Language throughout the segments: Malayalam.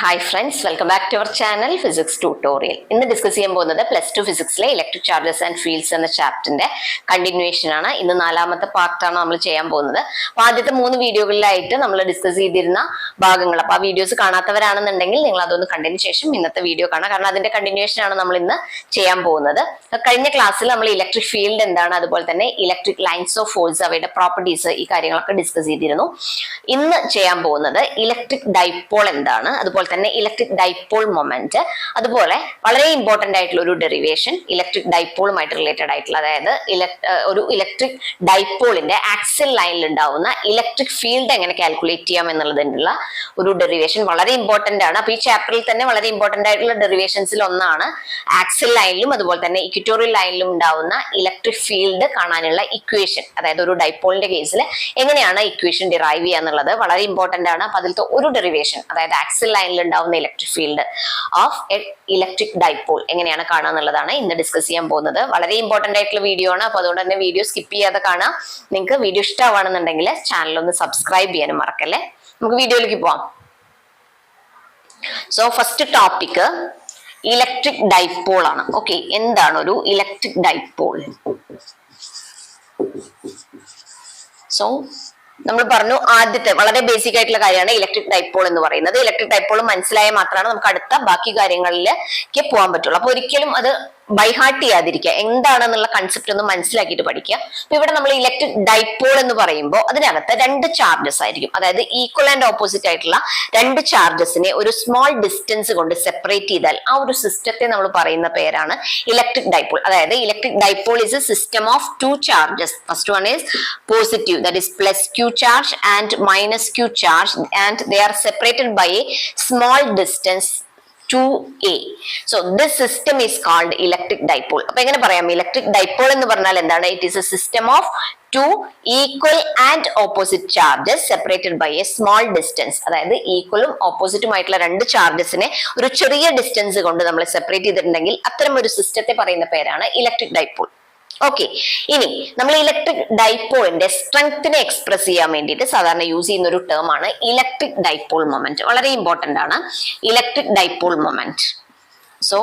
Hi friends, welcome back to our channel Physics Tutorial. ഇന്ന് ഡിസ്കസ് ചെയ്യാൻ പോകുന്നത് പ്ലസ് ടു ഫിസിക്സിലെ ഇലക്ട്രിക് ചാർജസ് ആൻഡ് ഫീൽഡ്സ് എന്ന ചാപ്റ്ററിന്റെ കണ്ടിന്യൂവേഷൻ ആണ്. ഇന്ന് 4ാമത്തെ പാർട്ടാണ് നമ്മൾ ചെയ്യാൻ പോകുന്നത്. അപ്പൊ ആദ്യത്തെ 3 വീഡിയോകളിലായിട്ട് നമ്മൾ ഡിസ്കസ് ചെയ്തിരുന്ന ഭാഗങ്ങൾ, അപ്പൊ ആ വീഡിയോസ് കാണാത്തവരാണെന്നുണ്ടെങ്കിൽ നിങ്ങൾ അതൊന്ന് കണ്ടതിന് ശേഷം ഇന്നത്തെ വീഡിയോ കാണാം. കാരണം അതിന്റെ കണ്ടിന്യൂവേഷൻ ആണ് നമ്മൾ ഇന്ന് ചെയ്യാൻ പോകുന്നത്. കഴിഞ്ഞ ക്ലാസ്സിൽ നമ്മൾ ഇലക്ട്രിക് ഫീൽഡ് എന്താണ്, അതുപോലെ തന്നെ ഇലക്ട്രിക് ലൈൻസ് ഓഫ് ഫോഴ്സ്, അവയുടെ പ്രോപ്പർട്ടീസ്, ഈ കാര്യങ്ങളൊക്കെ ഡിസ്കസ് ചെയ്തിരുന്നു. ഇന്ന് ചെയ്യാൻ പോകുന്നത് ഇലക്ട്രിക് ഡൈപോൾ എന്താണ്, അതുപോലെ തന്നെ ഇലക്ട്രിക് ഡൈപോൾ മൊമെന്റ്, അതുപോലെ വളരെ ഇമ്പോർട്ടന്റ് ആയിട്ടുള്ള ഒരു ഡെറിവേഷൻ ഇലക്ട്രിക് ഡൈപോളുമായിട്ട് റിലേറ്റഡ് ആയിട്ടുള്ള, അതായത് ഒരു ഇലക്ട്രിക് ഡൈപോളിന്റെ ആക്സിൽ ലൈനിൽ ഉണ്ടാവുന്ന ഇലക്ട്രിക് ഫീൽഡ് എങ്ങനെ കാൽക്കുലേറ്റ് ചെയ്യാം എന്നുള്ളതിനുള്ള ഒരു ഡെറിവേഷൻ വളരെ ഇമ്പോർട്ടന്റ് ആണ്. അപ്പൊ ഈ ചാപ്റ്ററിൽ തന്നെ വളരെ ഇമ്പോർട്ടന്റ് ആയിട്ടുള്ള ഡെറിവേഷൻസിൽ ഒന്നാണ് ആക്സിൽ ലൈനിലും അതുപോലെ തന്നെ ഇക്വറ്റോറിയൽ ലൈനിലും ഉണ്ടാവുന്ന ഇലക്ട്രിക് ഫീൽഡ് കാണാനുള്ള ഇക്വേഷൻ. അതായത് ഒരു ഡൈപോളിന്റെ കേസിൽ എങ്ങനെയാണ് ഇക്വേഷൻ ഡിറൈവ് ചെയ്യുക എന്നുള്ളത് വളരെ ഇമ്പോർട്ടന്റ് ആണ്. അപ്പൊ അതിലത്തെ ഒരു ഡെറിവേഷൻ, അതായത് ആക്സിൽ ലൈനിൽ ഉണ്ടാവുന്ന electric field of electric dipole എങ്ങനെയാണ് കാണുക എന്നുള്ളതാണ് ഇന്ന് ഡിസ്കസ് ചെയ്യാൻ പോകുന്നത്. വളരെ ഇമ്പോർട്ടന്റ് ആയിട്ടുള്ള വീഡിയോ ആണ്. അപ്പൊ അതുകൊണ്ട് തന്നെ വീഡിയോ സ്കിപ്പ് ചെയ്യാതെ കാണാം. നിങ്ങൾക്ക് വീഡിയോ ഇഷ്ടമാണെന്നുണ്ടെങ്കിൽ ചാനൽ ഒന്ന് സബ്സ്ക്രൈബ് ചെയ്യാനും മറക്കല്ലേ. നമുക്ക് വീഡിയോയിലേക്ക് പോവാം. So first topic electric dipole ആണ്. ഓക്കെ, എന്താണ് ഒരു ഇലക്ട്രിക് ഡൈപോൾ? സോ നമ്മൾ പറഞ്ഞു, ആദ്യത്തെ വളരെ ബേസിക് ആയിട്ടുള്ള കാര്യമാണ് ഇലക്ട്രിക് ഡൈപോൾ എന്ന് പറയുന്നത്. ഇലക്ട്രിക് ഡൈപോൾ മനസ്സിലായാൽ മാത്രമാണ് നമുക്ക് അടുത്ത ബാക്കി കാര്യങ്ങളിലേക്ക് പോകാൻ പറ്റുള്ളൂ. അപ്പൊ ഒരിക്കലും അത് ബൈഹാർട്ട് ചെയ്യാതിരിക്കുക, എന്താണെന്നുള്ള കൺസെപ്റ്റ് ഒന്ന് മനസ്സിലാക്കിയിട്ട് പഠിക്കുക. അപ്പൊ ഇവിടെ നമ്മൾ ഇലക്ട്രിക് ഡൈപോൾ എന്ന് പറയുമ്പോൾ അതിനകത്ത് 2 ചാർജസ് ആയിരിക്കും, അതായത് ഈക്വൽ ആൻഡ് ഓപ്പോസിറ്റ് ആയിട്ടുള്ള 2 ചാർജസിനെ ഒരു സ്മോൾ ഡിസ്റ്റൻസ് കൊണ്ട് സെപ്പറേറ്റ് ചെയ്താൽ ആ ഒരു സിസ്റ്റത്തെ നമ്മൾ പറയുന്ന പേരാണ് ഇലക്ട്രിക് ഡൈപോൾ. അതായത് electric dipole is A system of 2 charges. First one is positive, that is plus q charge and minus q charge, and they are separated by a small distance 2a. So this system is called electric dipole. അപ്പൊ എങ്ങനെ പറയാം ഇലക്ട്രിക് ഡൈപോൾ എന്ന് പറഞ്ഞാൽ എന്താണ്? It is a system of 2 equal and opposite charges separated by a small distance. അതായത് ഈക്വലും ഓപ്പോസിറ്റും ആയിട്ടുള്ള 2 ചാർജസിനെ ഒരു ചെറിയ ഡിസ്റ്റൻസ് കൊണ്ട് നമ്മൾ സെപ്പറേറ്റ് ചെയ്തിട്ടുണ്ടെങ്കിൽ അത്തരം ഒരു സിസ്റ്റത്തെ പറയുന്ന പേരാണ് ഇലക്ട്രിക് ഡൈപോൾ. ഓക്കെ, ഇനി നമ്മൾ ഇലക്ട്രിക് ഡൈപോളിന്റെ സ്ട്രെങ്ത്തിനെ എക്സ്പ്രസ് ചെയ്യാൻ വേണ്ടിയിട്ട് സാധാരണ യൂസ് ചെയ്യുന്ന ഒരു ടേം ആണ് ഇലക്ട്രിക് ഡൈപോൾ മൊമെന്റ്. വളരെ ഇമ്പോർട്ടന്റ് ആണ് electric dipole moment. So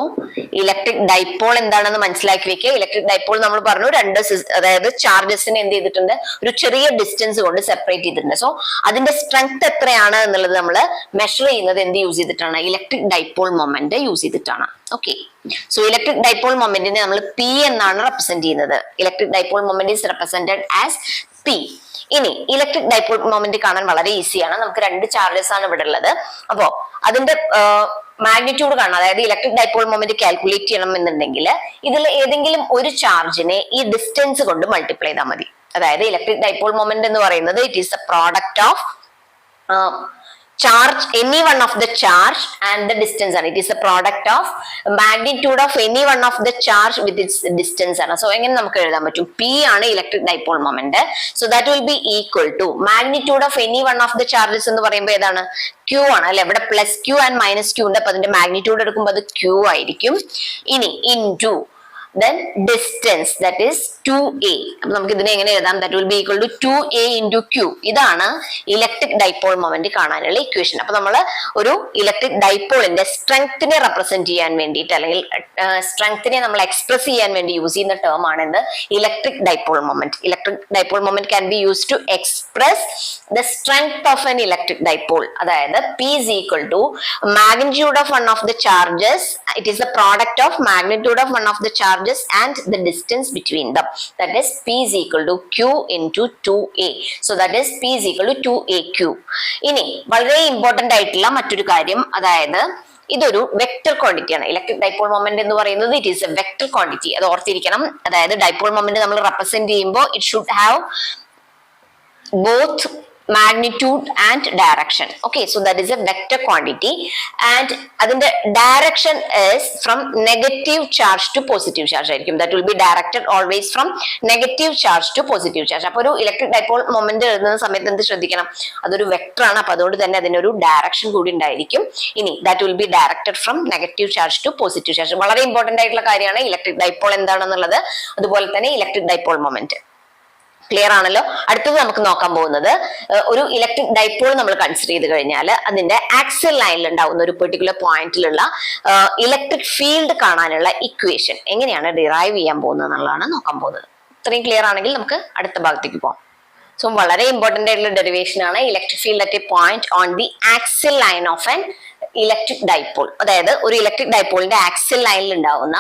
electric dipole എന്താണെന്ന് മനസ്സിലാക്കി വെക്കുക. ഇലക്ട്രിക് ഡൈപോൾ നമ്മൾ പറഞ്ഞു, 2 അതായത് ചാർജസിനെ എന്ത് ചെയ്തിട്ടുണ്ട്, ഒരു ചെറിയ ഡിസ്റ്റൻസ് കൊണ്ട് സെപ്പറേറ്റ് ചെയ്തിട്ടുണ്ട്. സോ അതിന്റെ സ്ട്രെങ്ത് എത്രയാണ് എന്നുള്ളത് നമ്മൾ മെഷർ ചെയ്യുന്നത് എന്ത് യൂസ് ചെയ്തിട്ടാണ്? ഇലക്ട്രിക് ഡൈപോൾ മൊമെന്റ് യൂസ് ചെയ്തിട്ടാണ്. ഓക്കെ, സോ ഇലക്ട്രിക് ഡൈപോൾ മൊമെന്റിനെ നമ്മൾ പി എന്നാണ് റെപ്രസെന്റ് ചെയ്യുന്നത്. Electric dipole moment is represented as P. ഇനി ഇലക്ട്രിക് ഡൈപോൾ മൊമെന്റ് കാണാൻ വളരെ ഈസിയാണ്. നമുക്ക് 2 ചാർജസ് ആണ് ഇവിടെ ഉള്ളത്. അപ്പോ അതിന്റെ മാഗ്നിറ്റ്യൂഡ് കാണാം, അതായത് ഇലക്ട്രിക് ഡൈപോൾ മൊമെന്റ് കാൽക്കുലേറ്റ് ചെയ്യണം എന്നുണ്ടെങ്കിൽ ഇതിൽ ഏതെങ്കിലും ഒരു ചാർജിനെ ഈ ഡിസ്റ്റൻസ് കൊണ്ട് മൾട്ടിപ്ലൈ ചെയ്താൽ മതി. അതായത് ഇലക്ട്രിക് ഡൈപോൾ മൊമെന്റ് എന്ന് പറയുന്നത് it is A product of charge, any one of the charge and the distance, and it is a product of magnitude of any one of the charge with its distance ആണ്. സോ എങ്ങനെ നമുക്ക് എഴുതാൻ പറ്റും? P ആണ് electric dipole moment. So that will be equal to magnitude of any one of the charges എന്ന് പറയുമ്പോൾ ഏതാണ്? Q ആണ് അല്ലെ. ഇവിടെ plus Q and minus Q ഉണ്ട്. അപ്പൊ അതിന്റെ മാഗ്നിറ്റ്യൂഡ് എടുക്കുമ്പോൾ അത് Q ആയിരിക്കും. ഇനി into then distance, that is 2a. അപ്പൊ നമുക്ക് ഇതിനെ എങ്ങനെ എഴുതാം? that will be equal to 2a into q. ഇതാണ് ഇലക്ട്രിക് ഡൈപോൾ മൊമെന്റ് കാണാനുള്ള ഇക്വേഷൻ. അപ്പൊ നമ്മൾ ഒരു ഇലക്ട്രിക് ഡൈപോളിന്റെ സ്ട്രെങ്ത്തിനെ റെപ്രസെന്റ് ചെയ്യാൻ വേണ്ടിയിട്ട്, അല്ലെങ്കിൽ സ്ട്രെങ്ത്തിനെ നമ്മൾ എക്സ്പ്രസ് ചെയ്യാൻ വേണ്ടി യൂസ് ചെയ്യുന്ന ടേം ആണ് എന്ത്? Electric dipole moment. Electric dipole moment can be used to express the strength of an electric dipole. അതായത് p is equal to magnitude of one of the charges. It is the product of magnitude of one of the charges and the distance between them. That is p is equal to q into 2a. So that is p is equal to 2aq. ഇനി വളരെ ഇമ്പോർട്ടന്റ് ആയിട്ടുള്ള മറ്റൊരു കാര്യം, അതായത് ഇതൊരു വെക്ടർ ക്വാണ്ടിറ്റി ആണ്. ഇലക്ട്രിക് ഡൈപോൾ മൊമെന്റ് എന്ന് പറയുന്നത് it is A vector quantity. അത് ഓർത്തിരിക്കണം. അതായത് ഡൈപോൾ മൊമെന്റ് നമ്മൾ റെപ്രസെന്റ് ചെയ്യുമ്പോൾ it should have both magnitude and direction. Okay, so that is a vector quantity, and adinte direction is from negative charge to positive charge ആയിരിക്കും. That will be directed always from negative charge to positive charge. അപ്പോൾ ഒരു ഇലക്ട്രിക് ഡൈപോൾ മൊമെന്റ് എഴുതുന്ന സമയത്ത് എന്ത് ശ്രദ്ധിക്കണം? അതൊരു വെക്ടർ ആണ്. അപ്പൊ അതുകൊണ്ട് തന്നെ അതിനൊരു ഡയറക്ഷൻ കൂടി ഉണ്ടായിരിക്കും. ഇനി that will be directed from negative charge to positive charge. വളരെ ഇമ്പോർട്ടന്റ് ആയിട്ടുള്ള കാര്യമാണ് ഇലക്ട്രിക് ഡൈപോൾ എന്താണെന്നുള്ളത്, അതുപോലെ തന്നെ ഇലക്ട്രിക് ഡൈപോൾ മൊമെന്റ്. ക്ലിയർ ആണല്ലോ. അടുത്തത് നമുക്ക് നോക്കാൻ പോകുന്നത് ഒരു ഇലക്ട്രിക് ഡൈപോൾ നമ്മൾ കൺസിഡർ ചെയ്ത് കഴിഞ്ഞാൽ അതിന്റെ ആക്സിൽ ലൈനിൽ ഉണ്ടാവുന്ന ഒരു പെർട്ടിക്കുലർ പോയിന്റിലുള്ള ഇലക്ട്രിക് ഫീൽഡ് കാണാനുള്ള ഇക്വേഷൻ എങ്ങനെയാണ് ഡിറൈവ് ചെയ്യാൻ പോകുന്നത് എന്നുള്ളതാണ് നോക്കാൻ പോകുന്നത്. ഇത്രയും ക്ലിയർ ആണെങ്കിൽ നമുക്ക് അടുത്ത ഭാഗത്തേക്ക് പോകാം. സോ വളരെ ഇമ്പോർട്ടന്റ് ആയിട്ടുള്ള ഡെറിവേഷൻ ആണ് electric field at a point on the axial line of an electric dipole. അതായത് ഒരു ഇലക്ട്രിക് ഡൈപോളിന്റെ ആക്സിൽ ലൈനിൽ ഉണ്ടാവുന്ന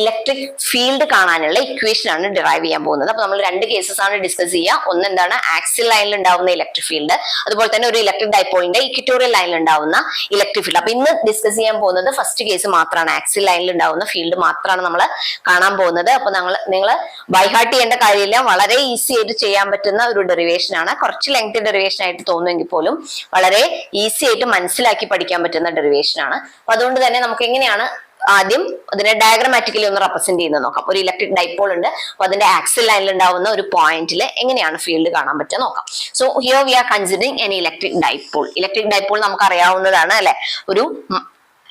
ഇലക്ട്രിക് ഫീൽഡ് കാണാനുള്ള ഇക്വേഷൻ ആണ് ഡിറൈവ് ചെയ്യാൻ പോകുന്നത്. അപ്പൊ നമ്മൾ രണ്ട് കേസസ് ആണ് ഡിസ്കസ് ചെയ്യുക. ഒന്ന് എന്താണ് ആക്സിൽ ലൈനിൽ ഉണ്ടാവുന്ന ഇലക്ട്രിക് ഫീൽഡ്, അതുപോലെ തന്നെ ഒരു ഇലക്ട്രിക് ഡൈപോളിന്റെ ഇക്വറ്റോറിയൽ ലൈനിൽ ഉണ്ടാവുന്ന ഇലക്ട്രിക് ഫീൽഡ്. അപ്പൊ ഇന്ന് ഡിസ്കസ് ചെയ്യാൻ പോകുന്നത് ഫസ്റ്റ് കേസ് മാത്രമാണ്, ആക്സിൽ ലൈനിൽ ഉണ്ടാവുന്ന ഫീൽഡ് മാത്രമാണ് നമ്മൾ കാണാൻ പോകുന്നത്. അപ്പൊ നിങ്ങൾ ബൈഹാർട്ട് ചെയ്യേണ്ട കാര്യമില്ല, വളരെ ഈസി ആയിട്ട് ചെയ്യാൻ പറ്റുന്ന ഒരു ഡെറിവേഷൻ ആണ്. കുറച്ച് ലെങ്ത് ഡെറിവേഷൻ ആയിട്ട് തോന്നുമെങ്കിൽ പോലും വളരെ ഈസി ആയിട്ട് മനസ്സിലാക്കി പഠിക്കാൻ പറ്റുന്ന ഡെറിവേഷൻ ആണ്. അപ്പൊ അതുകൊണ്ട് തന്നെ നമുക്ക് എങ്ങനെയാണ് ആദ്യം അതിനെ ഡയഗ്രമാറ്റിക്കലി ഒന്ന് റെപ്രസെന്റ് ചെയ്യുന്നത് നോക്കാം. ഒരു ഇലക്ട്രിക് ഡൈപോൾ ഉണ്ട്, അപ്പൊ അതിന്റെ ആക്സിൽ ലൈനിൽ ഉണ്ടാവുന്ന ഒരു പോയിന്റിൽ എങ്ങനെയാണ് ഫീൽഡ് കാണാൻ പറ്റുക നോക്കാം. So here we R considering N electric dipole. Electric dipole നമുക്ക് അറിയാവുന്നതാണ് അല്ലെ, ഒരു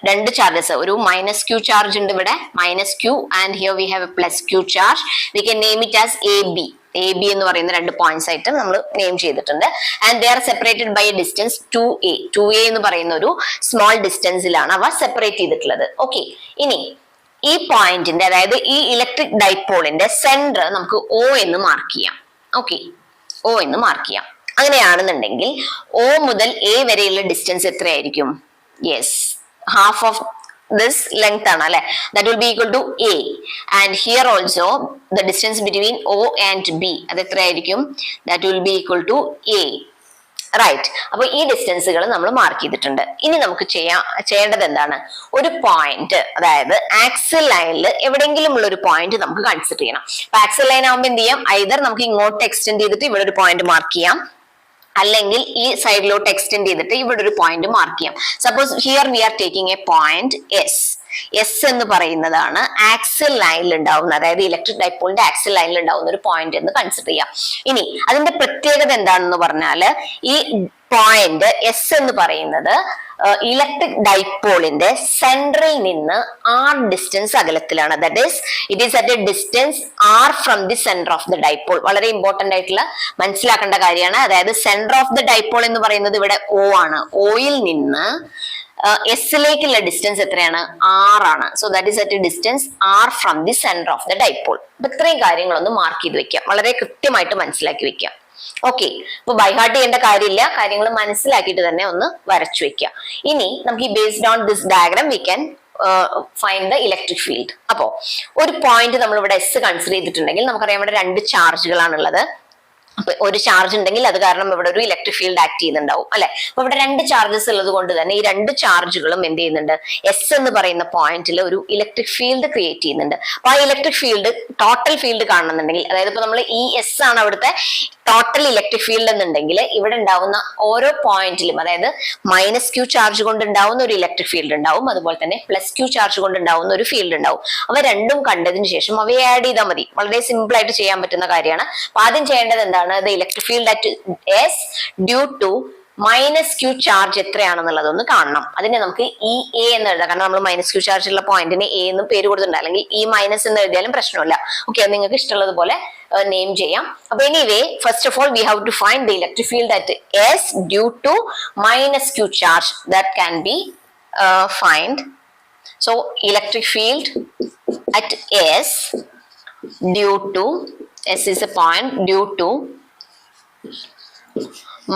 രണ്ട് ചാർജസ്, ഒരു -q ചാർജ് ഉണ്ട് ഇവിടെ, -q, and here we have a +q charge. We can name it as AB എന്ന് പറയുന്ന രണ്ട് പോയിന്റ്സ് ആയിട്ട് നമ്മൾ നെയിം ചെയ്തിട്ടുണ്ട്. And they are separated by a distance 2a എന്ന് പറയുന്ന ഒരു സ്മോൾ ഡിസ്റ്റൻസിലാണ് അവ സെപ്പറേറ്റ് ചെയ്തിട്ടുള്ളത്. ഓക്കെ, ഇനി ഈ പോയിന്റിന്റെ, അതായത് ഈ ഇലക്ട്രിക് ഡൈപോളിന്റെ സെന്റർ നമുക്ക് O എന്ന് മാർക്ക് ചെയ്യാം. ഓക്കെ, O എന്ന് മാർക്ക് ചെയ്യാം. അങ്ങനെയാണെന്നുണ്ടെങ്കിൽ O മുതൽ A വരെയുള്ള ഡിസ്റ്റൻസ് എത്രയായിരിക്കും? Yes, half of this length ആണ് അല്ലെ, that will be equal to A, and here also the distance between O and B അത് എത്രയായിരിക്കും? that will be equal to A, right. അപ്പൊ ഈ ഡിസ്റ്റൻസുകൾ നമ്മൾ മാർക്ക് ചെയ്തിട്ടുണ്ട്. ഇനി നമുക്ക് ചെയ്യേണ്ടത് എന്താണ്? ഒരു പോയിന്റ്, അതായത് ആക്സിൽ ലൈനിൽ എവിടെയെങ്കിലും ഉള്ള ഒരു പോയിന്റ് നമുക്ക് കൺസിഡർ ചെയ്യണം. അപ്പൊ ആക്സിൽ ലൈൻ ആകുമ്പോൾ എന്ത് ചെയ്യാം? ഐദർ നമുക്ക് ഇങ്ങോട്ട് എക്സ്റ്റെൻഡ് ചെയ്തിട്ട് ഇവിടെ ഒരു പോയിന്റ് മാർക്ക് ചെയ്യാം, അല്ലെങ്കിൽ ഈ സൈഡിലോട്ട് എക്സ്റ്റെൻഡ് ചെയ്തിട്ട് ഇവിടെ ഒരു പോയിന്റ് മാർക്ക് ചെയ്യാം. Suppose here we are taking A point S എന്ന് പറയുന്നതാണ് ആക്സിൽ ലൈനിൽ ഉണ്ടാവുന്ന, അതായത് ഇലക്ട്രിക് ഡൈപോളിന്റെ ആക്സിൽ ലൈനിൽ ഉണ്ടാവുന്ന ഒരു പോയിന്റ് എന്ന് കൺസിഡർ ചെയ്യാം. ഇനി അതിന്റെ പ്രത്യേകത എന്താണെന്ന് പറഞ്ഞാല്, ഈ പോയിന്റ് എസ് എന്ന് പറയുന്നത് ഇലക്ട്രിക് ഡൈപോളിന്റെ സെൻട്രിൽ നിന്ന് r ഡിസ്റ്റൻസ് അകലത്തിലാണ്. That is it is at a distance r from the centre of the dipole. വളരെ ഇമ്പോർട്ടന്റ് ആയിട്ടുള്ള മനസ്സിലാക്കേണ്ട കാര്യമാണ്. അതായത് സെന്റർ ഓഫ് ദി ഡൈപോൾ എന്ന് പറയുന്നത് ഇവിടെ O ആണ്. ഓയിൽ നിന്ന് എസിലേക്കുള്ള ഡിസ്റ്റൻസ് എത്രയാണ്? r ആണ്. So that is at a distance r from the centre of the dipole. അപ്പൊ ഇത്രയും കാര്യങ്ങളൊന്ന് മാർക്ക് ചെയ്ത് വെക്കാം, വളരെ കൃത്യമായിട്ട് മനസ്സിലാക്കി വെക്കാം. ഓക്കെ, ഇപ്പൊ ബൈഹാർട്ട് ചെയ്യേണ്ട കാര്യമില്ല, കാര്യങ്ങൾ മനസ്സിലാക്കിയിട്ട് തന്നെ ഒന്ന് വരച്ചു വെക്കുക. ഇനി നമുക്ക് ഈ based on this diagram we can find the electric field. അപ്പോ ഒരു പോയിന്റ് നമ്മൾ ഇവിടെ S കൺസിഡർ ചെയ്തിട്ടുണ്ടെങ്കിൽ നമുക്കറിയാം ഇവിടെ രണ്ട് ചാർജുകളാണുള്ളത്. അപ്പൊ ഒരു ചാർജ് ഉണ്ടെങ്കിൽ അത് കാരണം ഇവിടെ ഒരു ഇലക്ട്രിക് ഫീൽഡ് ആക്ട് ചെയ്യുന്നുണ്ടാവും അല്ലെ. അപ്പൊ ഇവിടെ രണ്ട് ചാർജസ് ഉള്ളത് കൊണ്ട് തന്നെ ഈ രണ്ട് ചാർജുകളും എന്ത് ചെയ്യുന്നുണ്ട്? എസ് എന്ന് പറയുന്ന പോയിന്റിൽ ഒരു ഇലക്ട്രിക് ഫീൽഡ് ക്രിയേറ്റ് ചെയ്യുന്നുണ്ട്. അപ്പൊ ആ ഇലക്ട്രിക് ഫീൽഡ്, ടോട്ടൽ ഫീൽഡ് കാണണമെന്നുണ്ടെങ്കിൽ, അതായത് ഇപ്പൊ നമ്മൾ ഈ എസ് ആണ് അവിടുത്തെ ടോട്ടൽ ഇലക്ട്രിക് ഫീൽഡ് എന്നുണ്ടെങ്കിൽ ഇവിടെ ഉണ്ടാവുന്ന ഓരോ പോയിന്റിലും, അതായത് -q ചാർജ് കൊണ്ട് ഉണ്ടാവുന്ന ഒരു ഇലക്ട്രിക് ഫീൽഡ് ഉണ്ടാവും, അതുപോലെ തന്നെ +q ചാർജ് കൊണ്ട് ഉണ്ടാവുന്ന ഒരു ഫീൽഡ് ഉണ്ടാവും. അവ രണ്ടും കണ്ടതിന് ശേഷം അവയെ ആഡ് ചെയ്താൽ മതി. വളരെ സിമ്പിൾ ആയിട്ട് ചെയ്യാൻ പറ്റുന്ന കാര്യമാണ്. അപ്പൊ ആദ്യം ചെയ്യേണ്ടത് എന്താണ്? the electric field at S due to -q charge എത്രയാണെന്നുള്ളത് ഒന്ന് കാണണം. അതിനെ നമുക്ക് EA എന്ന് എഴുതാം, കാരണം നമ്മൾ -q ചാർജ് ഉള്ള പോയിന്റിന് A എന്ന് പേര് കൊടുത്തിട്ടുണ്ട്, അല്ലെങ്കിൽ E- എന്ന് എഴുതിയാലും പ്രശ്നമില്ല. ഓക്കെ, അത് നിങ്ങൾക്ക് ഇഷ്ടമുള്ളത് പോലെ നെയിം ചെയ്യാം. അപ്പൊ anyway, first of all we have to find the electric field at S due to -q charge. that can be find. So electric field at S due to, S is a point, due to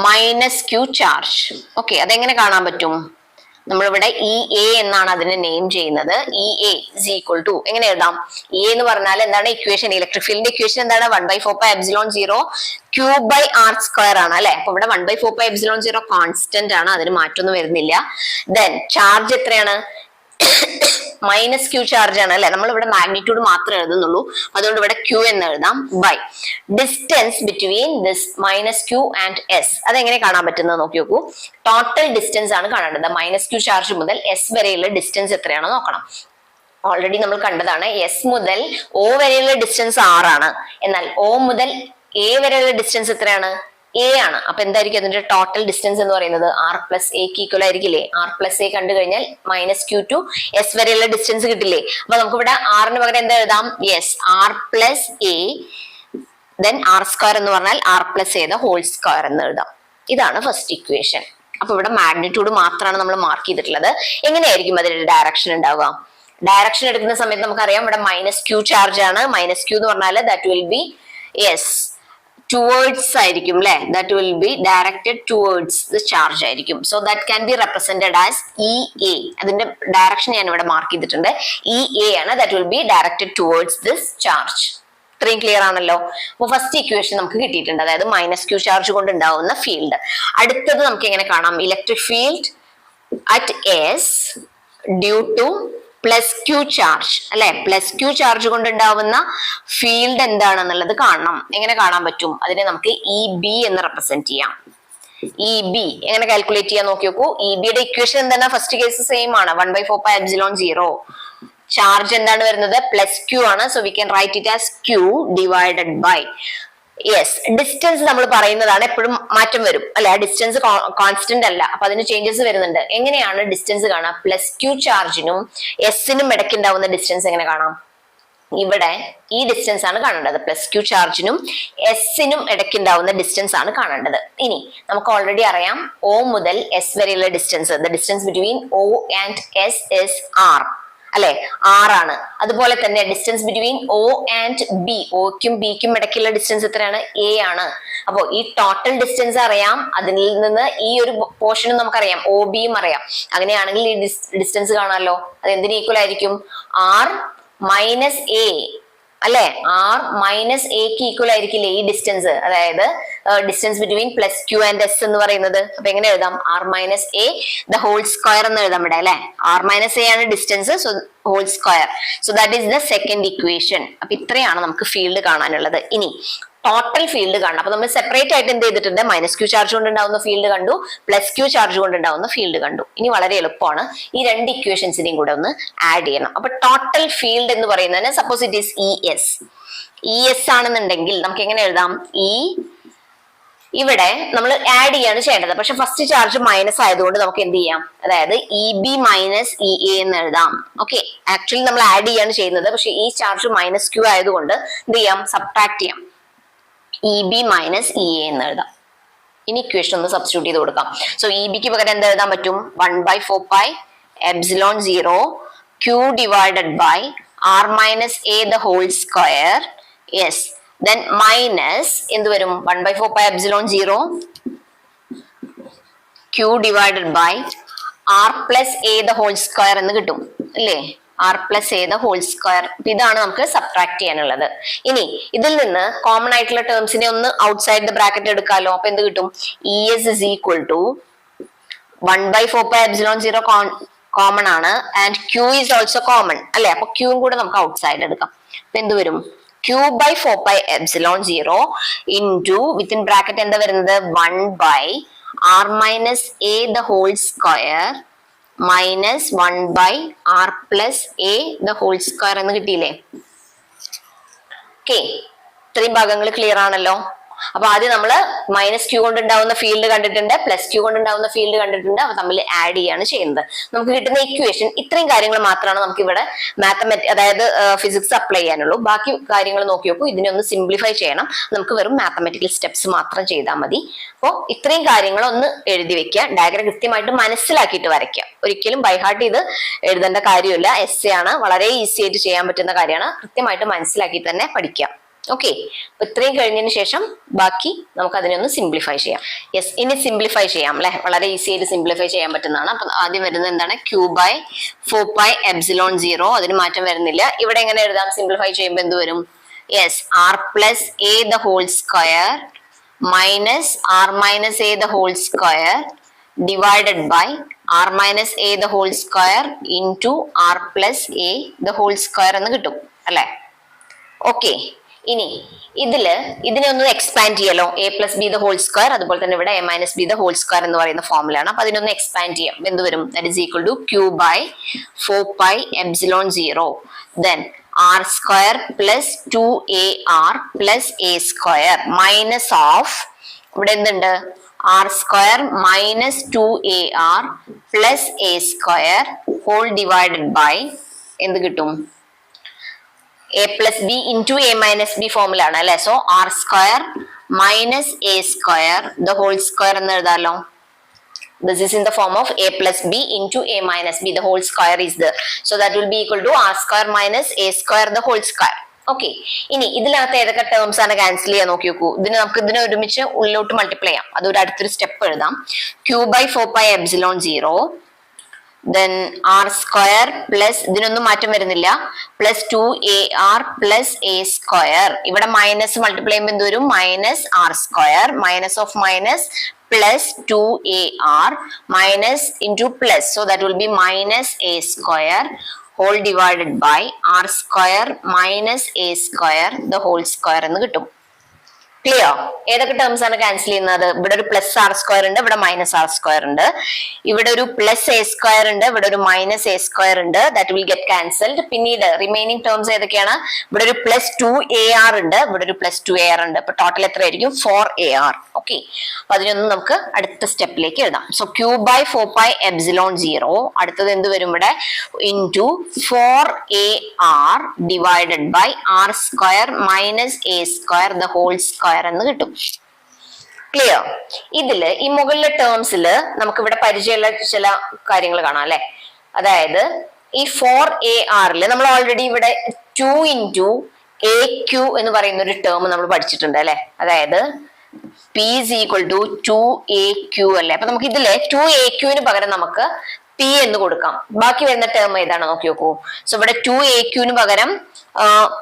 -q charge. Okay, അതെങ്ങനെ കാണാൻ പറ്റും? നമ്മളിവിടെ EA എന്നാണ് അതിനെ നെയിം ചെയ്യുന്നത്. EA is equal to, എങ്ങനെ എഴുതാം? EA എന്ന് പറഞ്ഞാൽ എന്താണ്? ഇക്വേഷൻ, ഇലക്ട്രിക് ഫീൽഡിന്റെ ഇക്വേഷൻ എന്താണ്? 1/4πε0 Q/r² ആണ് അല്ലെ. അപ്പൊ ഇവിടെ 1/4πε0 കോൺസ്റ്റന്റ് ആണ്, അതിന് മാറ്റൊന്നും വരുന്നില്ല. ദെൻ ചാർജ് എത്രയാണ്? -q ചാർജ് ആണ് അല്ലെ. നമ്മൾ ഇവിടെ മാഗ്നിറ്റ്യൂഡ് മാത്രമേ എഴുതുന്നുള്ളൂ, അതുകൊണ്ട് ഇവിടെ Q എന്ന് എഴുതാം. By distance between this -q and S. അതെങ്ങനെ കാണാൻ പറ്റുന്നത് നോക്കി നോക്കൂ. ടോട്ടൽ ഡിസ്റ്റൻസ് ആണ് കാണേണ്ടത്. -q ചാർജ് മുതൽ S വരെയുള്ള ഡിസ്റ്റൻസ് എത്രയാണെന്ന് നോക്കണം. ഓൾറെഡി നമ്മൾ കണ്ടതാണ്, S മുതൽ O വരെയുള്ള ഡിസ്റ്റൻസ് 6 ആണ്. എന്നാൽ O മുതൽ A വരെയുള്ള ഡിസ്റ്റൻസ് എത്രയാണ്? A ആണ്. അപ്പൊ എന്തായിരിക്കും അതിന്റെ ടോട്ടൽ ഡിസ്റ്റൻസ് എന്ന് പറയുന്നത്? r+a equal ആയിരിക്കില്ലേ? r+a കണ്ടു കഴിഞ്ഞാൽ -q to S വരെയുള്ള ഡിസ്റ്റൻസ് കിട്ടില്ലേ? അപ്പൊ നമുക്ക് ഇവിടെ r ന് പകരം എന്താ എഴുതാം? Yes, r+a then R square എന്ന് പറഞ്ഞാൽ R plus A the whole square എന്ന് എഴുതാം. ഇതാണ് ഫസ്റ്റ് ഇക്വേഷൻ. അപ്പൊ ഇവിടെ മാഗ്നിറ്റ്യൂഡ് മാത്രമാണ് നമ്മൾ മാർക്ക് ചെയ്തിട്ടുള്ളത്. എങ്ങനെയായിരിക്കും അതിന്റെ ഡയറക്ഷൻ ഉണ്ടാവുക? ഡയറക്ഷൻ എടുക്കുന്ന സമയത്ത് നമുക്കറിയാം ഇവിടെ മൈനസ് ക്യൂ ചാർജ് ആണ്. മൈനസ് ക്യൂ എന്ന് പറഞ്ഞാൽ that will be yes towards ആയിരിക്കും അല്ലെ. That will be directed towards the charge ആയിരിക്കും. So that can be represented as E A. അതിന്റെ ഡയറക്ഷൻ ഞാൻ ഇവിടെ മാർക്ക് ചെയ്തിട്ടുണ്ട്. ഇ എ ആണ്. That will be directed towards this charge. ഇത്രയും ക്ലിയർ ആണല്ലോ. അപ്പൊ ഫസ്റ്റ് ഇക്വേഷൻ നമുക്ക് കിട്ടിയിട്ടുണ്ട്, അതായത് മൈനസ് ക്യൂ ചാർജ് കൊണ്ട് ഉണ്ടാവുന്ന ഫീൽഡ്. അടുത്തത് നമുക്ക് എങ്ങനെ കാണാം? Electric field at S due to plus Q charge അല്ലെ. പ്ലസ് ക്യൂ ചാർജ് കൊണ്ട് ഉണ്ടാവുന്ന ഫീൽഡ് എന്താണെന്നുള്ളത് കാണണം. എങ്ങനെ കാണാൻ പറ്റും? അതിനെ നമുക്ക് ഇ ബി എന്ന് റെപ്രസെന്റ് ചെയ്യാം. ഇ ബി എങ്ങനെ കാൽക്കുലേറ്റ് ചെയ്യാൻ നോക്കി നോക്കൂ. ഇ ബിയുടെ ഇക്വേഷൻ എന്താണ്? ഫസ്റ്റ് കേസ് സെയിം ആണ്, 1/4πε0. ചാർജ് എന്താണ് വരുന്നത്? പ്ലസ് ക്യൂ ആണ്. So we can write it as Q divided by yes distance. നമ്മൾ പറയുന്നതാണ്, എപ്പോഴും മാറ്റം വരും അല്ലെ. ഡിസ്റ്റൻസ് കോൺസ്റ്റന്റ് അല്ല, അപ്പൊ അതിന് ചേഞ്ചസ് വരുന്നുണ്ട്. എങ്ങനെയാണ് ഡിസ്റ്റൻസ് കാണാം? പ്ലസ് ക്യൂ ചാർജിനും എസിനും ഇടയ്ക്കുണ്ടാവുന്ന ഡിസ്റ്റൻസ് എങ്ങനെ കാണാം? ഇവിടെ ഈ ഡിസ്റ്റൻസ് ആണ് കാണേണ്ടത്. പ്ലസ് ക്യൂ ചാർജിനും എസിനും ഇടയ്ക്കുണ്ടാവുന്ന ഡിസ്റ്റൻസ് ആണ് കാണേണ്ടത്. ഇനി നമുക്ക് ഓൾറെഡി അറിയാം ഒ മുതൽ എസ് വരെയുള്ള distance, the distance between O and S is R അല്ലെ, ആറാണ്. അതുപോലെ തന്നെ distance between O and B, ഒക്കും ബിക്കും ഇടയ്ക്കുള്ള ഡിസ്റ്റൻസ് എത്രയാണ്? എ ആണ്. അപ്പോ ഈ ടോട്ടൽ ഡിസ്റ്റൻസ് അറിയാം, അതിൽ നിന്ന് ഈ ഒരു പോർഷനും നമുക്കറിയാം, ഒ ബിയും അറിയാം. അങ്ങനെയാണെങ്കിൽ ഈ ഡിസ്റ്റൻസ് കാണാമല്ലോ. അത് എന്തിന് ഈക്വൽ ആയിരിക്കും? ആർ മൈനസ് എ അല്ലെ. ആർ മൈനസ് എക്ക് ഈക്വൽ ആയിരിക്കില്ലേ ഈ ഡിസ്റ്റൻസ്, അതായത് distance between plus Q and S എന്ന് പറയുന്നത്. അപ്പൊ എങ്ങനെ എഴുതാം? R minus A the whole square എന്ന് എഴുതാം ഇവിടെ അല്ലെ. ആർ മൈനസ് എ ആണ് distance, so whole square. So that is the second equation. അപ്പൊ ഇത്രയാണ് നമുക്ക് ഫീൽഡ് കാണാനുള്ളത്. ഇനി ടോട്ടൽ ഫീൽഡ് കാണണം. അപ്പൊ നമ്മൾ സെപ്പറേറ്റ് ആയിട്ട് എന്ത് ചെയ്തിട്ടുണ്ട്? മൈനസ് ക്യൂ ചാർജ് കൊണ്ട് ഉണ്ടാവുന്ന ഫീൽഡ് കണ്ടു, പ്ലസ് ക്യൂ ചാർജ് കൊണ്ട് ഉണ്ടാവുന്ന ഫീൽഡ് കണ്ടു. ഇനി വളരെ എളുപ്പമാണ്, ഈ രണ്ട് ഇക്വേഷൻസിനെയും കൂടെ ഒന്ന് ആഡ് ചെയ്യണം. അപ്പൊ ടോട്ടൽ ഫീൽഡ് എന്ന് പറയുന്നതിന് suppose it is E S. E S ആണെന്നുണ്ടെങ്കിൽ നമുക്ക് എങ്ങനെ എഴുതാം? ഇവിടെ നമ്മൾ ആഡ് ചെയ്യാണ് ചെയ്യേണ്ടത്. പക്ഷെ ഫസ്റ്റ് ചാർജ് മൈനസ് ആയതുകൊണ്ട് നമുക്ക് എന്ത് ചെയ്യാം? അതായത് E B minus E A എന്ന് എഴുതാം. ഓക്കെ, ആക്ച്വലി നമ്മൾ ആഡ് ചെയ്യാണ് ചെയ്യുന്നത്, പക്ഷെ ഈ ചാർജ് മൈനസ് ക്യൂ ആയതുകൊണ്ട് എന്ത് ചെയ്യാം? സബ്ട്രാക്ട് ചെയ്യാം. E B minus E A എന്ന് എഴുതാം. ഇനി ഇക്വേഷൻ ഒന്ന് സബ്സ്റ്റിറ്റ്യൂട്ട് ചെയ്ത് കൊടുക്കാം. സോ ഇ ബിക്ക് പകരം എന്താ എഴുതാൻ പറ്റും? 1/4πε0 Q divided by R minus A the whole square. Yes, then minus എന്ത് വരും? 1/4πε0 Q divided by R plus A the whole square എന്ന് കിട്ടും അല്ലേ. R plus A the whole square. ഇതാണ് നമുക്ക് സബ്ട്രാക്ട് ചെയ്യാനുള്ളത്. ഇനി ഇതിൽ നിന്ന് കോമൺ ആയിട്ടുള്ള ടേംസിനെ ഒന്ന് ഔട്ട്സൈഡ് ദ ബ്രാക്കറ്റ് എടുക്കാമല്ലോ. അപ്പൊ എന്ത് കിട്ടും? E S is equal to 1/4πε0 common ആണ്, and Q is also common അല്ലെ. അപ്പൊ ക്യൂവും കൂടെ നമുക്ക് ഔട്ട്സൈഡ് എടുക്കാം. അപ്പൊ എന്ത് വരും? q/4πε0 ഇൻറ്റു വിത്തിൻ ബ്രാക്കറ്റ് എന്താ വരുന്നത്? 1/r minus A the whole square minus 1/r plus A the whole square എന്ന് കിട്ടിയില്ലേ. ഓക്കെ, ഇത്രയും ഭാഗങ്ങൾ ക്ലിയർ ആണല്ലോ. അപ്പൊ ആദ്യം നമ്മൾ മൈനസ് ക്യൂ കൊണ്ടുണ്ടാവുന്ന ഫീൽഡ് കണ്ടിട്ടുണ്ട്, പ്ലസ് ക്യൂ കൊണ്ടുണ്ടാവുന്ന ഫീൽഡ് കണ്ടിട്ടുണ്ട്. അപ്പൊ തമ്മിൽ ആഡ് ചെയ്യാണ് ചെയ്യുന്നത്. നമുക്ക് കിട്ടുന്ന ഇക്വേഷൻ ഇത്രയും കാര്യങ്ങൾ മാത്രമാണ് നമുക്ക് ഇവിടെ അതായത് ഫിസിക്സ് അപ്ലൈ ചെയ്യാനുള്ളൂ. ബാക്കി കാര്യങ്ങൾ നോക്കി നോക്കൂ. ഇതിനെ ഒന്ന് സിംപ്ലിഫൈ ചെയ്യണം. നമുക്ക് വെറും മാത്തമെറ്റിക്കൽ സ്റ്റെപ്സ് മാത്രം ചെയ്താൽ മതി. അപ്പോൾ ഇത്രയും കാര്യങ്ങൾ ഒന്ന് എഴുതി വെക്കുക. ഡയഗ്രം കൃത്യമായിട്ട് മനസ്സിലാക്കിയിട്ട് വരയ്ക്കുക. ഒരിക്കലും ബൈഹാർട്ട് ചെയ്ത് എഴുതേണ്ട കാര്യമില്ല. എസ് ആണ്, വളരെ ഈസി ആയിട്ട് ചെയ്യാൻ പറ്റുന്ന കാര്യമാണ്. കൃത്യമായിട്ട് മനസ്സിലാക്കി തന്നെ പഠിക്കുക. ഓക്കെ, ഇത്രയും കഴിഞ്ഞതിന് ശേഷം ബാക്കി നമുക്ക് അതിനെ ഒന്ന് സിംപ്ലിഫൈ ചെയ്യാം. യെസ്, ഇനി സിംപ്ലിഫൈ ചെയ്യാം അല്ലെ. വളരെ ഈസി ആയിട്ട് സിംപ്ലിഫൈ ചെയ്യാൻ പറ്റുന്നതാണ്. അപ്പൊ ആദ്യം വരുന്നത് എന്താണ്? q/4πε0. അതിന് മാറ്റം വരുന്നില്ല. ഇവിടെ എങ്ങനെ എഴുതാം? സിംപ്ലിഫൈ ചെയ്യുമ്പോൾ എന്ത് വരും? Yes, R plus A the whole square minus R minus A the whole square divided by R minus A the whole square into R plus A the whole square എന്ന് കിട്ടും അല്ലെ. ഓക്കെ, ഇനി ഇതിനെ ഒന്ന് എക്സ്പാൻഡ് ചെയ്യല്ലോ. A plus B the whole square, അതുപോലെ തന്നെ ഇവിടെ A minus B the whole square എന്ന് പറയുന്ന ഫോമിലാണ്. അപ്പൊ അതിനൊന്ന് എക്സ്പാൻഡ് ചെയ്യാം. എന്ത് വരും? That is equal to q/4πε0 then R square plus 2ar plus A square minus of ഇവിടെ എന്തുണ്ട്? R square minus 2ar plus A square whole divided by എന്ത് കിട്ടും? A plus B into A minus B ഫോമിലാണ് അല്ലെ. So R square minus A square the whole square എന്ന് എഴുതാലോ. This is in the form of a plus b into a minus b. The whole square is there. So that will be equal to r square minus a square the whole square. Okay, ഇനി ഇതിനകത്ത് ഏതൊക്കെ ടേംസ് ആണ് ക്യാൻസൽ ചെയ്യാൻ നോക്കി നോക്കൂ. നമുക്ക് ഇതിനെ ഒരുമിച്ച് ഉള്ളിലോട്ട് മൾട്ടിപ്ലൈ ചെയ്യാം. അതൊരു അടുത്തൊരു സ്റ്റെപ്പ് എഴുതാം. q by 4 pi epsilon 0 then r square plus ഇതിനൊന്നും മാറ്റം വരുന്നില്ല plus 2ar plus a square. ഇവിടെ മൈനസ് മൾട്ടിപ്ലൈ ചെയ്യുമ്പോൾ എന്ത് വരും? Minus R square minus of minus plus 2ar minus into plus, so that will be minus a square whole divided by r square minus a square the whole square എന്ന് കിട്ടും. ക്ലിയർ? ഏതൊക്കെ ടേംസ് ആണ് ക്യാൻസൽ ചെയ്യുന്നത്? ഇവിടെ ഒരു പ്ലസ് ആർ സ്ക്വയർ ഉണ്ട്, ഇവിടെ മൈനസ് ആർ സ്ക്വയർ ഉണ്ട്. ഇവിടെ ഒരു പ്ലസ് എ സ്ക്വയർ ഉണ്ട്, ഇവിടെ ഒരു മൈനസ് എ സ്ക്വയർ ഉണ്ട്. That will get cancelled. പിന്നീട് റിമൈനിങ് ടേംസ് ഏതൊക്കെയാണ്? ഇവിടെ ഒരു പ്ലസ് 2ar ഉണ്ട്, ഇവിടെ ഒരു പ്ലസ് 2ar ഉണ്ട്. അപ്പൊ ടോട്ടൽ എത്രയായിരിക്കും? 4ar. ഓക്കെ, അപ്പൊ അതിനൊന്നും നമുക്ക് അടുത്ത സ്റ്റെപ്പിലേക്ക് എഴുതാം. So q by 4 pi epsilon 0 അടുത്തത് എന്ത് വരും? ഇവിടെ into 4ar divided by R square minus A square the whole square എന്ന് കിട്ടും. ക്ലിയർ? ഇതില് ഈ മുകളിലെ ടേംസില് നമുക്ക് ഇവിടെ പരിചയമുള്ള ചില കാര്യങ്ങൾ കാണാം അല്ലെ. അതായത് ഈ 4ar നമ്മൾ ഓൾറെഡി ഇവിടെ 2 into aq എന്ന് പറയുന്ന ഒരു ടേം നമ്മൾ പഠിച്ചിട്ടുണ്ട് അല്ലെ. അതായത് p is equal to 2aq അല്ലെ. അപ്പൊ നമുക്ക് ഇതിലെ 2aq പകരം നമുക്ക് p എന്ന് കൊടുക്കാം. ബാക്കി വരുന്ന ടേം ഏതാണ് നോക്കി നോക്കൂ. സോ ഇവിടെ 2aq പകരം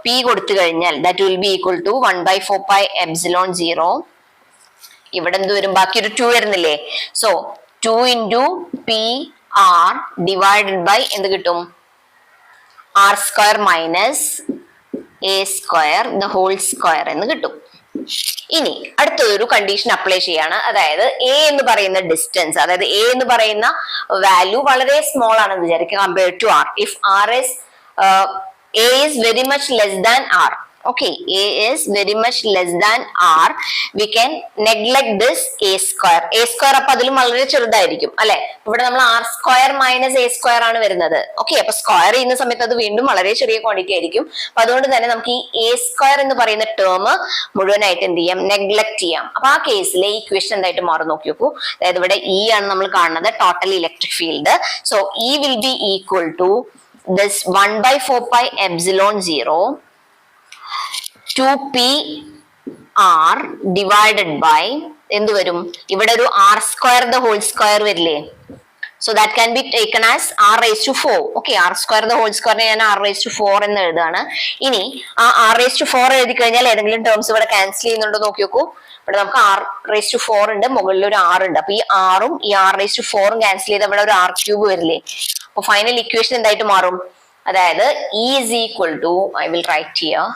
p കൊടുത്തു കഴിഞ്ഞാൽ that will be equal to 1 by 4 pi epsilon 0. ഇവിടെ എന്ത് വരും? ബാക്കി ഒരു 2 വരുന്നില്ലേ. So 2 into pr divided by എന്ത് കിട്ടും? r square minus a square the whole square എന്ന് കിട്ടും. ഇനി അടുത്തൊരു കണ്ടീഷൻ അപ്ലൈ ചെയ്യാണ്. അതായത് a എന്ന് പറയുന്ന ഡിസ്റ്റൻസ്, അതായത് a എന്ന് പറയുന്ന വാല്യൂ വളരെ സ്മോൾ ആണെന്ന് വിചാരിക്കുക compared to r. If r is a is very much less than r. Okay, a is very much less than r. We can neglect this a square. a square അപ്പൊ അതിലും വളരെ ചെറുതായിരിക്കും അല്ലെ. ഇവിടെ നമ്മൾ r square minus a square ആണ് വരുന്നത്. ഓക്കെ, അപ്പൊ സ്ക്വയർ ചെയ്യുന്ന സമയത്ത് അത് വീണ്ടും വളരെ ചെറിയ ക്വാണ്ടിറ്റി ആയിരിക്കും. അപ്പൊ അതുകൊണ്ട് തന്നെ നമുക്ക് ഈ a square എന്ന് പറയുന്ന ടേം മുഴുവനായിട്ട് എന്ത് ചെയ്യാം? നെഗ്ലക്ട് ചെയ്യാം. അപ്പൊ ആ കേസിലെ ഇക്വേഷൻ എന്തായിട്ട് മാറും നോക്കി നോക്കൂ. അതായത് ഇവിടെ E ആണ് നമ്മൾ കാണുന്നത്, total electric field. So E will be equal to this 1 by 4 pi epsilon 0 2pr divided by എന്ത് വരും? ഇവിടെ ഒരു r square the whole square വരില്ലേ. So that can be taken as r raised to 4. Okay, r square the whole square ഞാൻ r raised to 4 എന്ന് എഴുതാണ്. ഇനി ആ r raised to 4 എഴുതി കഴിഞ്ഞാൽ ഏതെങ്കിലും ടേംസ് ഇവിടെ ക്യാൻസൽ ചെയ്യുന്നുണ്ടോ നോക്കി നോക്കൂ. ഇവിടെ നമുക്ക് r raised to 4 ഉണ്ട്, മുകളിൽ ഒരു r ഉണ്ട്. അപ്പൊ ഈ r ഉം ഈ r raised to 4 ക്യാൻസൽ ചെയ്ത് ഇവിടെ ഒരു r cube വരില്ലേ. അപ്പൊ ഫൈനൽ ഇക്വേഷൻ എന്തായിട്ട് മാറും? അതായത് E is equal to, I will write here,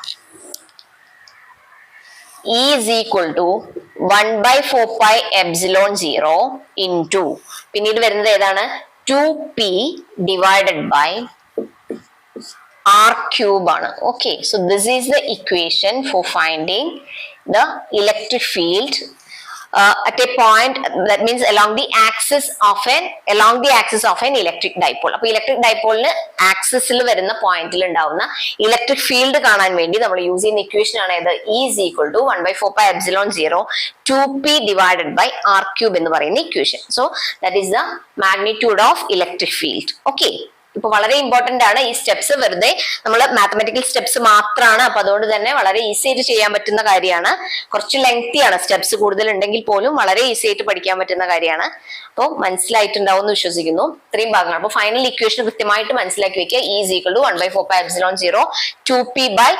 E is equal to 1 by 4 pi epsilon 0 into പിന്നീട് വരുന്നത് ഏതാണ്? 2p divided by r cube ആണ്. Okay, so this is the equation for finding the electric field at a point, that means along the axis of an electric dipole. അപ്പൊ ഇലക്ട്രിക് ഡൈപോളിന് ആക്സിസിൽ വരുന്ന പോയിന്റിൽ ഉണ്ടാവുന്ന ഇലക്ട്രിക് ഫീൽഡ് കാണാൻ വേണ്ടി നമ്മൾ യൂസ് ചെയ്യുന്ന ഇക്വേഷൻ ആണ് ഇത്. E is equal to 1 by 4 pi epsilon 0 2p divided by r cube എന്ന് പറയുന്ന equation. So that is the magnitude of electric field. Okay, ഇപ്പൊ വളരെ ഇമ്പോർട്ടന്റ് ആണ് ഈ സ്റ്റെപ്സ്. വെറുതെ നമ്മൾ മാത്തമാറ്റിക്കൽ സ്റ്റെപ്സ് മാത്രമാണ്, അപ്പൊ അതുകൊണ്ട് തന്നെ വളരെ ഈസി ആയിട്ട് ചെയ്യാൻ പറ്റുന്ന കാര്യമാണ്. കുറച്ച് ലെങ്തി ആണ്, സ്റ്റെപ്സ് കൂടുതൽ ഉണ്ടെങ്കിൽ പോലും വളരെ ഈസി ആയിട്ട് പഠിക്കാൻ പറ്റുന്ന കാര്യമാണ്. അപ്പോൾ മനസ്സിലായിട്ടുണ്ടാവും എന്ന് വിശ്വസിക്കുന്നു. ഇത്രയും ഭാഗങ്ങൾ. അപ്പൊ ഫൈനൽ ഇക്വേഷൻ കൃത്യമായിട്ട് മനസ്സിലാക്കി വെക്കുക. E is equal to 1 by 4 pi epsilon 0 2p by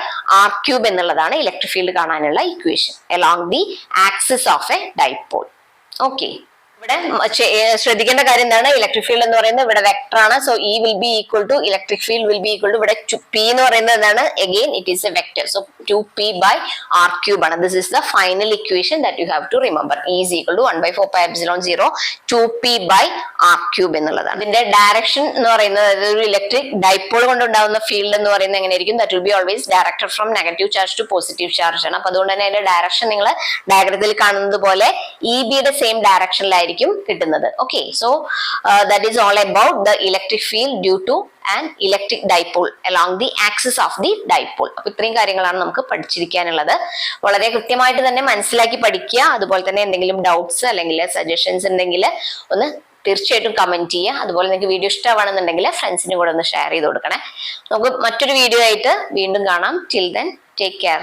r cube എന്നുള്ളതാണ് ഇലക്ട്രിക് ഫീൽഡ് കാണാനുള്ള equation along the axis of a dipole. Okay. ഇവിടെ ശ്രദ്ധിക്കേണ്ട കാര്യം എന്താണ്? ഇലക്ട്രിക് ഫീൽഡ് എന്ന് പറയുന്നത് ഇവിടെ വെക്ടർ ആണ്. So E will be equal to electric field will be equal to ഇവിടെ p എന്ന് പറയുന്നത് എന്താണ്? Again it is a vector. So 2p by r cube ആണ്. This is the final equation that you have to remember. E is equal to 1 by 4 pi epsilon 0 2p by r cube എന്നുള്ളതാണ്. ഇതിന്റെ ഡയറക്ഷൻ എന്ന് പറയുന്നത് ഒരു ഇലക്ട്രിക് ഡൈപോൾ കൊണ്ടുണ്ടാവുന്ന ഫീൽഡ് എന്ന് പറയുന്നത് എങ്ങനെയായിരിക്കും? That will be always directed from negative charge to positive charge ആണ്. അപ്പൊ അതുകൊണ്ട് തന്നെ അതിന്റെ ഡയറക്ഷൻ നിങ്ങൾ ഡയഗ്രത്തിൽ കാണുന്നത് പോലെ ബിയുടെ സെയിം ഡയറക്ഷനിലായിരിക്കും കിട്ടുന്നത്. Okay, so that is all about the electric field due two and electric dipole along the axis of the dipole. അപ്പൊ ഇത്രയും കാര്യങ്ങളാണ് നമുക്ക് പഠിച്ചിരിക്കാനുള്ളത്. വളരെ കൃത്യമായിട്ട് തന്നെ മനസ്സിലാക്കി പഠിക്കുക. അതുപോലെ തന്നെ എന്തെങ്കിലും ഡൗട്ട്സ് അല്ലെങ്കിൽ സജഷൻസ് ഉണ്ടെങ്കിൽ ഒന്ന് തീർച്ചയായിട്ടും കമന്റ് ചെയ്യുക. അതുപോലെ നിങ്ങൾക്ക് വീഡിയോ ഇഷ്ടമാണെന്നുണ്ടെങ്കിൽ ഫ്രണ്ട്സിനും കൂടെ ഒന്ന് ഷെയർ ചെയ്ത് കൊടുക്കണേ. നമുക്ക് മറ്റൊരു വീഡിയോ ആയിട്ട് വീണ്ടും കാണാം. Till then take care.